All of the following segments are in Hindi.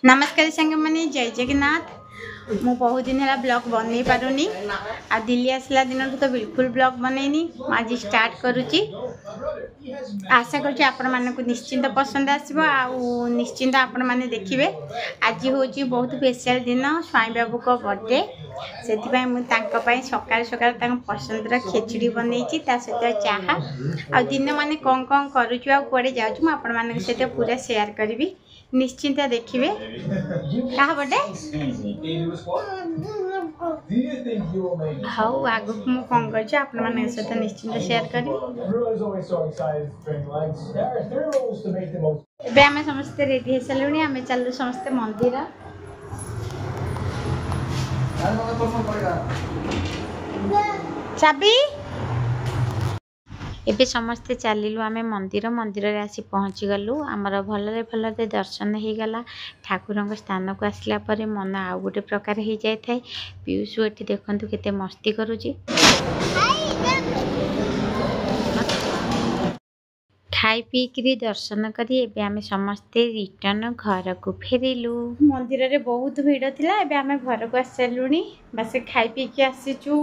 नमस्कार सांग मैंने जय जगन्नाथ। मु बहुत दिन है ब्लॉग बनई पारुनी आ दिल्ली आसला दिन तो बिल्कुल ब्लॉग बनईनी। आज स्टार्ट करुच्ची। आशा करुच्ची आपण मानक निश्चिंत पसंद आसबो आ निश्चिंत आपण माने देखिबे। आज होची बहुत स्पेशल दिन स्वाई बाबू को बर्थडे से मुझे सकाल सकाल पसंद खिचड़ी बनई ता सहित चाहा आ दिन माने कौन कौन करुचु आ कुआडे जाउछु आपण मानक सहित पूरा शेयर करी। निश्चिंत देखिए क्या बर्थडे हाँ आग को मुझे कौन कर सहित निश्चिंत शेयर करी। आम समस्ते रेडी हो सारे आम चलू समस्ते मंदिर चाबी एबे समस्ते चलिलु आमे मंदिर मंदिर रे आसी पहुँची गलु। आमर भलरे भलरे दर्शन हो गला। ठाकुर स्थान को आसला परे मन आउ गोटे प्रकार हो जाए थाए। पीयूष एटी देखंतु केते मस्ती करूची। खाई पीकरी दर्शन करी एबे आमे समस्ते रिटर्न घर को फेरिलु। मंदिर रे बहुत भीड़ थिला। एबे आमे घर को आसलुनी। बस खाई पीकी आसीचु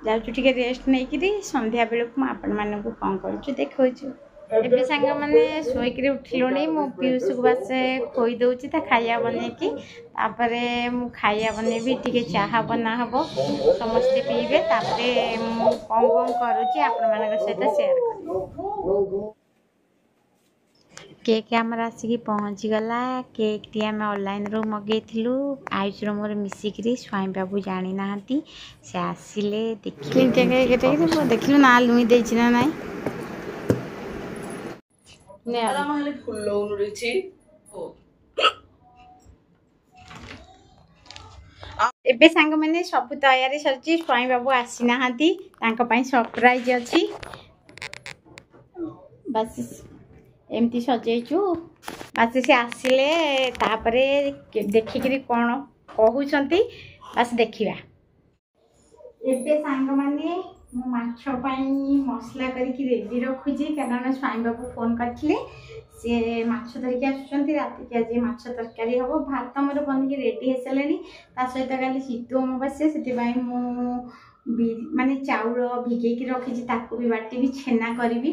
जाऊँ टे रेस्ट नहीं करी संध्या बेलू आपण कौन कर देखु। एबे सांग मैंने शोक उठिलुणी मो पीयूष को बस खोई दौची खाया बनईकी मु खाया बनैबी टे चाहा बना हम समस्ते पीबे कौन कौन करुच्ची आपण सहित शेयर कर। केक आमर आसिक पहुँची गला। केक टी आम ऑनलाइन रो मगेलु आयुष रो मोर मिसिकी स्वाई बाबू जानी ना से आसिले देखिलु ना लुई देछि ना नाई एबे सांग मैंने सब तैयारी सरची। स्वाई बाबू आसी ना सरप्राइज अच्छी बस एमती सजेचु। बस से आसिले तापरे देखिकरी कौन कहउछंती बस देखिबा। एबे सांग माने मो माछ पई मसला करिकी रेडी रखुची कारण स्वाई बाबू फोन करथिले से माछ धरिकी आसुचंती राति के आज माछ तरकारी हबो। भात मोर बनिकी रेडी हे सलेनी ता सहित गाली सीतु अमावास्या सेति बाई मु माने चाउल भिगेकी रखी ताकू भी बाटी भी छेना करी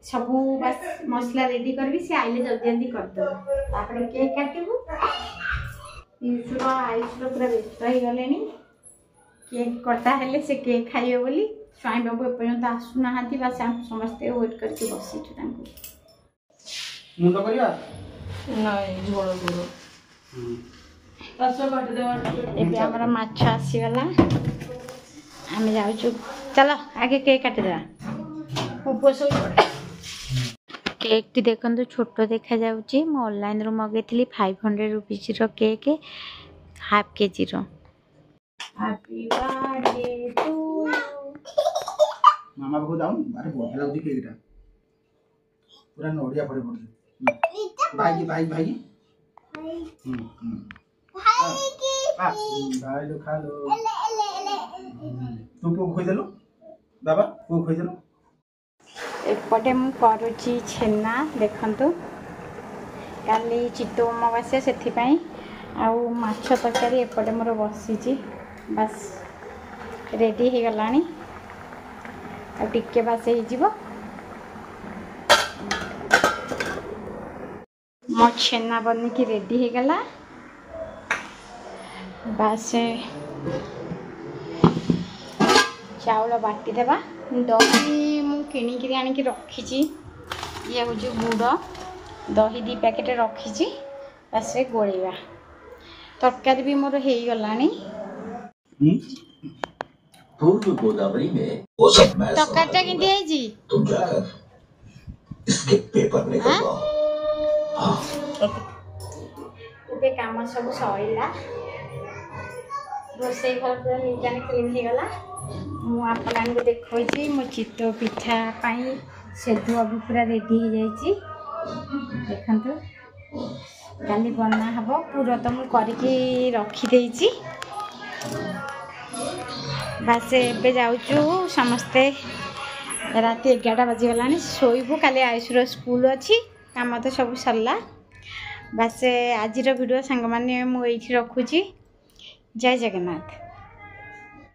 सबू बस मसला रेडी करी से आइले जल्दी जल्दी करदे केक काटू। आयुष पूरा व्यस्त हो गले केक कटा हेले से केक खाइबे बोली स्वाई बाबू एपर्यंत आसुना बस हम समस्ते वेट करके बसीचु। मुंडा करिया नहीं झोल झोल पासो काट दे। एबे हमरा माछ आसीगला आमे जाउछु। चलो आगे केक काट दे। उपसो केक टी देखंतु छोटो देखा जाउची। मो ऑनलाइन रो मगेथिली 500 रुपीस रो केक हाफ केजी रो। हैप्पी बर्थडे टू मामा को जाऊं अरे बहुत लागदी केकटा पूरा नोडिया पड़े पड़े भाई भाई भाई भाई लो खा लो तू को खोई देलो बाबा को खोई देलो। एपटे मु करूची छेना देखंतु काली चितो अमावास्या सेथि पई आउ माछ तरकारी एपटे मोर बसीची बस रेडी हो गलानी आ टिके बस हो जिवो। मो छेना बनिकी रेडी हो गला बस चाउल बाटी देबा। दही मु किणिकी आनिकी रखी ये हूँ गुड़ दही 2 पैकेट रखी बस गोलेवा। तरकारी भी मोर हो गलानी। पूर्व गोदावरी में वो सब मैं तरकारीटा किंती है जी तुम जाकर इसके पेपर निकलवाओ। एबे काम सब सइला रोसई घर पूरा नीट एंड क्लीन हो गला। मु आपन को देखोची मो चितो पिठा पाई सेदु अभी पूरा रेडी हो जाइची देखंतु काली बना हबो। पूरा तो मु करके रखी देइची बस एबे जाउचु समस्ते रात 11 बजे गलानी शोइबु। काली आयुष स्कूल अच्छी काम तो सब सरला बास आज वीडियो सांग मैंने मुझे रखुची। जय जगन्नाथ।